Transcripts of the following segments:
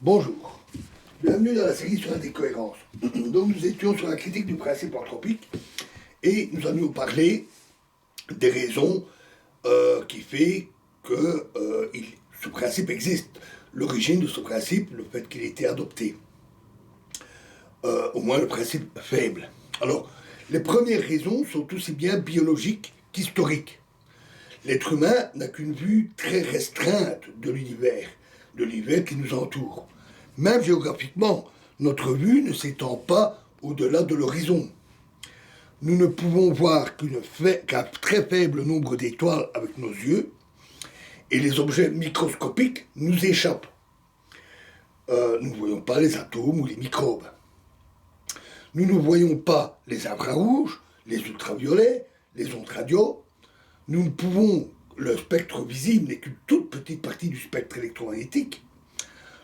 Bonjour, bienvenue dans la série sur la décohérence. Donc nous étions sur la critique du principe anthropique et nous allions parler des raisons qui fait que ce principe existe. L'origine de ce principe, le fait qu'il ait été adopté. Au moins le principe faible. Alors, les premières raisons sont aussi bien biologiques qu'historiques. L'être humain n'a qu'une vue très restreinte de l'univers qui nous entoure. Même géographiquement, notre vue ne s'étend pas au-delà de l'horizon. Nous ne pouvons voir qu'un très faible nombre d'étoiles avec nos yeux, et les objets microscopiques nous échappent. Nous ne voyons pas les atomes ou les microbes. Nous ne voyons pas les infrarouges, les ultraviolets, les ondes radio. Nous ne pouvons, le spectre visible n'est qu'une toute petite partie du spectre électromagnétique.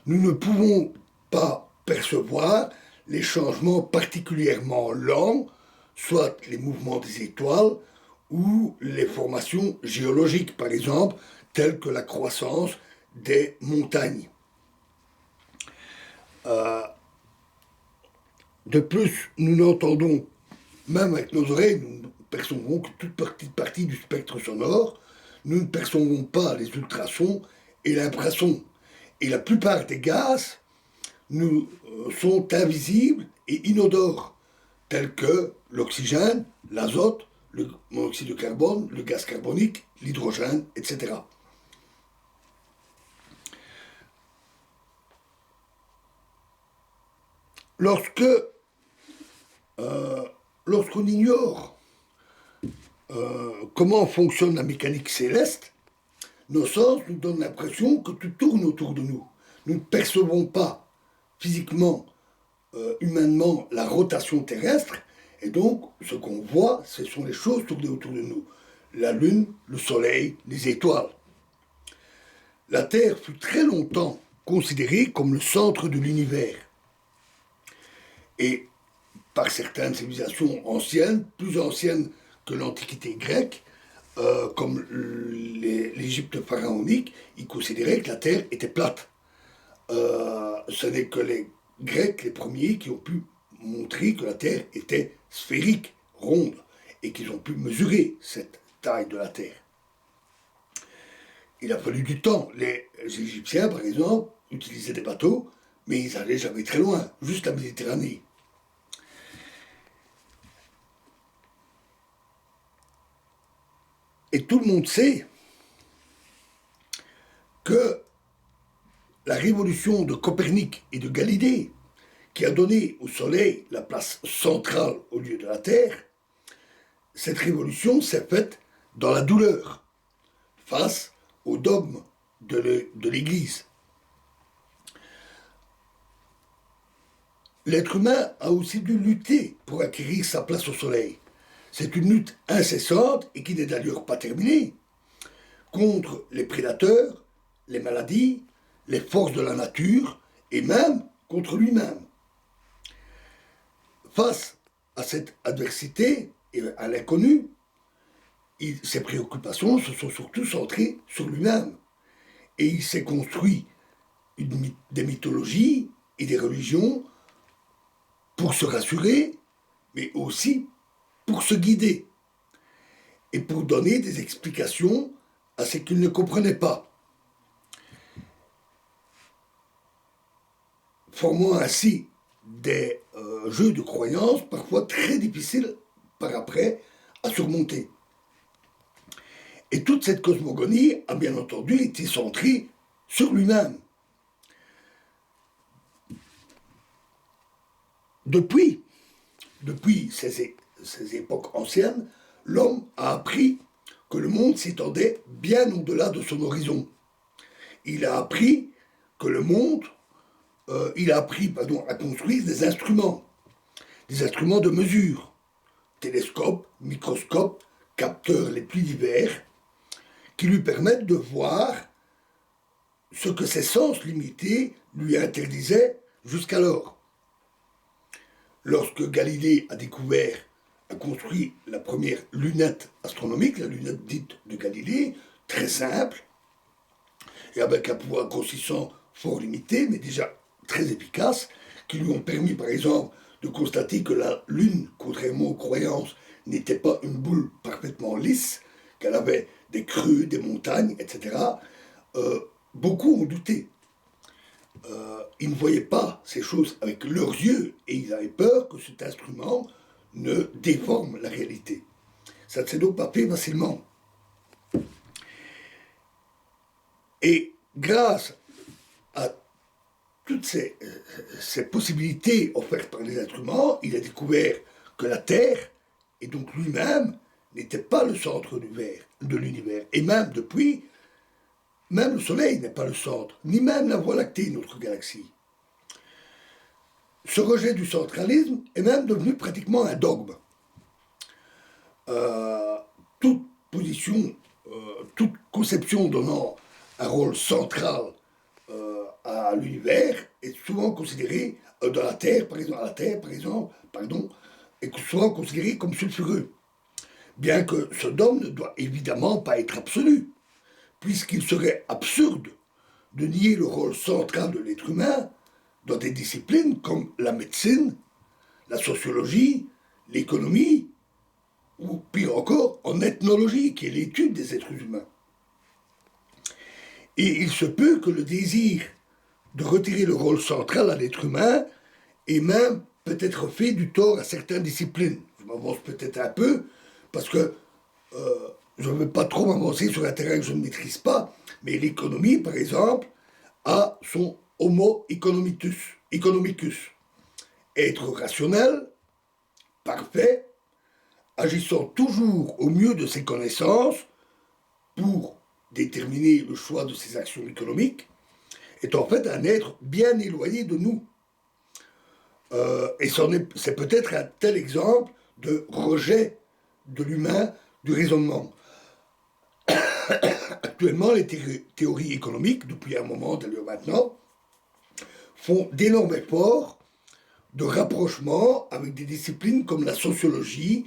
Nous ne pouvons pas percevoir les changements particulièrement lents, soit les mouvements des étoiles ou les formations géologiques, par exemple, telles que la croissance des montagnes. De plus, nous n'entendons, même avec nos oreilles, nous ne percevons que toute petite partie du spectre sonore. Nous ne percevons pas les ultrasons et l'infrason. Et la plupart des gaz nous sont invisibles et inodores, tels que l'oxygène, l'azote, le monoxyde de carbone, le gaz carbonique, l'hydrogène, etc. Lorsqu'on ignore comment fonctionne la mécanique céleste, nos sens nous donnent l'impression que tout tourne autour de nous. Nous ne percevons pas physiquement, humainement, la rotation terrestre, et donc ce qu'on voit, ce sont les choses tourner autour de nous. La Lune, le Soleil, les étoiles. La Terre fut très longtemps considérée comme le centre de l'univers. Et par certaines civilisations anciennes, plus anciennes que l'Antiquité grecque, comme l'Égypte pharaonique, ils considéraient que la Terre était plate. Ce n'est que les Grecs, les premiers, qui ont pu montrer que la Terre était sphérique, ronde, et qu'ils ont pu mesurer cette taille de la Terre. Il a fallu du temps. Les Égyptiens, par exemple, utilisaient des bateaux, mais ils n'allaient jamais très loin, juste la Méditerranée. Et tout le monde sait que la révolution de Copernic et de Galilée, qui a donné au Soleil la place centrale au lieu de la Terre, cette révolution s'est faite dans la douleur, face au dogme de l'Église. L'être humain a aussi dû lutter pour acquérir sa place au Soleil. C'est une lutte incessante et qui n'est d'ailleurs pas terminée, contre les prédateurs, les maladies, les forces de la nature et même contre lui-même. Face à cette adversité et à l'inconnu, ses préoccupations se sont surtout centrées sur lui-même. Et il s'est construit des mythologies et des religions pour se rassurer, mais aussi pour se guider et pour donner des explications à ce qu'il ne comprenait pas, formant ainsi des jeux de croyances parfois très difficiles par après à surmonter. Et toute cette cosmogonie a bien entendu été centrée sur lui-même. Depuis ces époques anciennes, l'homme a appris que le monde s'étendait bien au-delà de son horizon. Il a appris que le monde, à construire des instruments de mesure, télescopes, microscopes, capteurs les plus divers, qui lui permettent de voir ce que ses sens limités lui interdisaient jusqu'alors. Lorsque Galilée a construit la première lunette astronomique, la lunette dite de Galilée, très simple, et avec un pouvoir grossissant fort limité, mais déjà très efficaces qui lui ont permis, par exemple, de constater que la Lune, contrairement aux croyances, n'était pas une boule parfaitement lisse, qu'elle avait des creux, des montagnes, etc. Beaucoup ont douté. Ils ne voyaient pas ces choses avec leurs yeux et ils avaient peur que cet instrument ne déforme la réalité. Ça ne s'est donc pas fait facilement. Et grâce à toutes ces possibilités offertes par les instruments, il a découvert que la Terre, et donc lui-même, n'était pas le centre de l'univers. Et même depuis, même le Soleil n'est pas le centre, ni même la Voie lactée, notre galaxie. Ce rejet du centralisme est même devenu pratiquement un dogme. Toute position, toute conception donnant un rôle central à l'univers est souvent considérée dans la Terre, par exemple, est souvent considérée comme sulfureux. Bien que ce dogme ne doit évidemment pas être absolu, puisqu'il serait absurde de nier le rôle central de l'être humain dans des disciplines comme la médecine, la sociologie, l'économie, ou pire encore, en ethnologie, qui est l'étude des êtres humains. Et il se peut que le désir de retirer le rôle central à l'être humain ait même peut-être fait du tort à certaines disciplines. Je m'avance peut-être un peu, parce que je ne veux pas trop m'avancer sur un terrain que je ne maîtrise pas, mais l'économie, par exemple, a son homo economicus. Être rationnel, parfait, agissant toujours au mieux de ses connaissances pour déterminer le choix de ses actions économiques, est en fait un être bien éloigné de nous. Et c'est peut-être un tel exemple de rejet de l'humain, du raisonnement. Actuellement, les théories économiques, depuis un moment d'ailleurs maintenant, font d'énormes efforts de rapprochement avec des disciplines comme la sociologie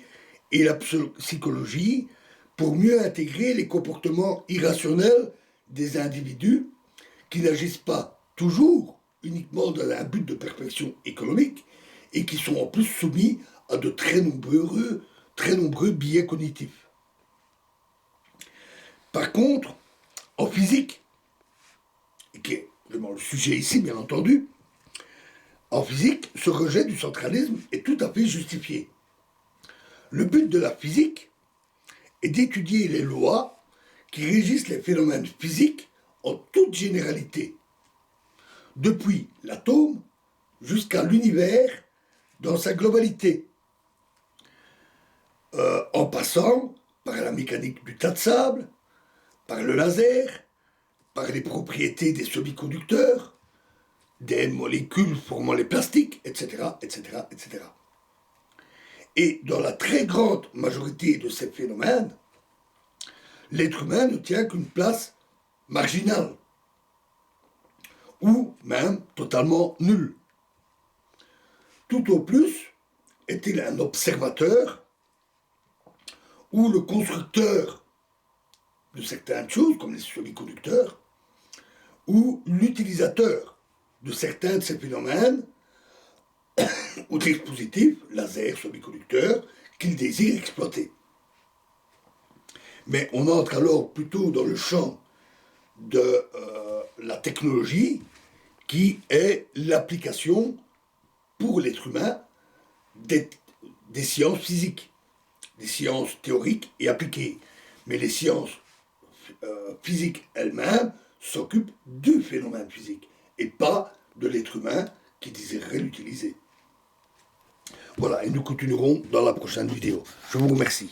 et la psychologie pour mieux intégrer les comportements irrationnels des individus qui n'agissent pas toujours uniquement dans un but de perfection économique et qui sont en plus soumis à de très nombreux biais cognitifs. Par contre, en physique, qui est vraiment le sujet ici bien entendu, en physique, ce rejet du centralisme est tout à fait justifié. Le but de la physique est d'étudier les lois qui régissent les phénomènes physiques en toute généralité, depuis l'atome jusqu'à l'univers dans sa globalité, en passant par la mécanique du tas de sable, par le laser, par les propriétés des semi-conducteurs, des molécules formant les plastiques, etc., etc., etc. Et dans la très grande majorité de ces phénomènes, l'être humain ne tient qu'une place marginale, ou même totalement nulle. Tout au plus est-il un observateur ou le constructeur de certaines choses, comme les semi-conducteurs, ou l'utilisateur de certains de ces phénomènes ou dispositifs, laser, semi-conducteurs, qu'il désire exploiter. Mais on entre alors plutôt dans le champ de la technologie, qui est l'application pour l'être humain des sciences physiques, des sciences théoriques et appliquées. Mais les sciences physiques elles-mêmes s'occupent du phénomène physique et pas de l'être humain qui désirerait l'utiliser. Voilà, et nous continuerons dans la prochaine vidéo. Je vous remercie.